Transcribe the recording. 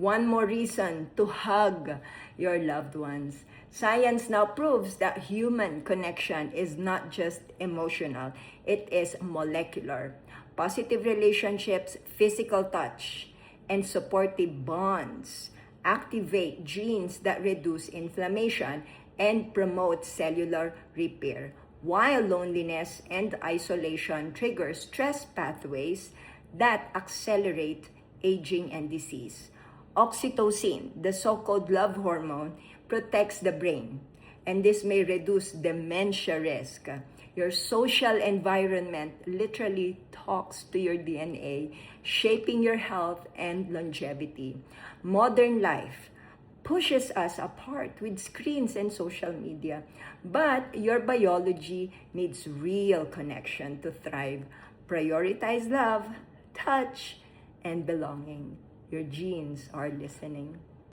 One more reason to hug your loved ones. Science now proves that human connection is not just emotional, it is molecular. Positive relationships, physical touch, and supportive bonds activate genes that reduce inflammation and promote cellular repair, while loneliness and isolation trigger stress pathways that accelerate aging and disease. Oxytocin, the so-called love hormone, protects the brain, and this may reduce dementia risk. Your social environment literally talks to your DNA, shaping your health and longevity. Modern life pushes us apart with screens and social media, but your biology needs real connection to thrive. Prioritize love, touch, and belonging. Your genes are listening.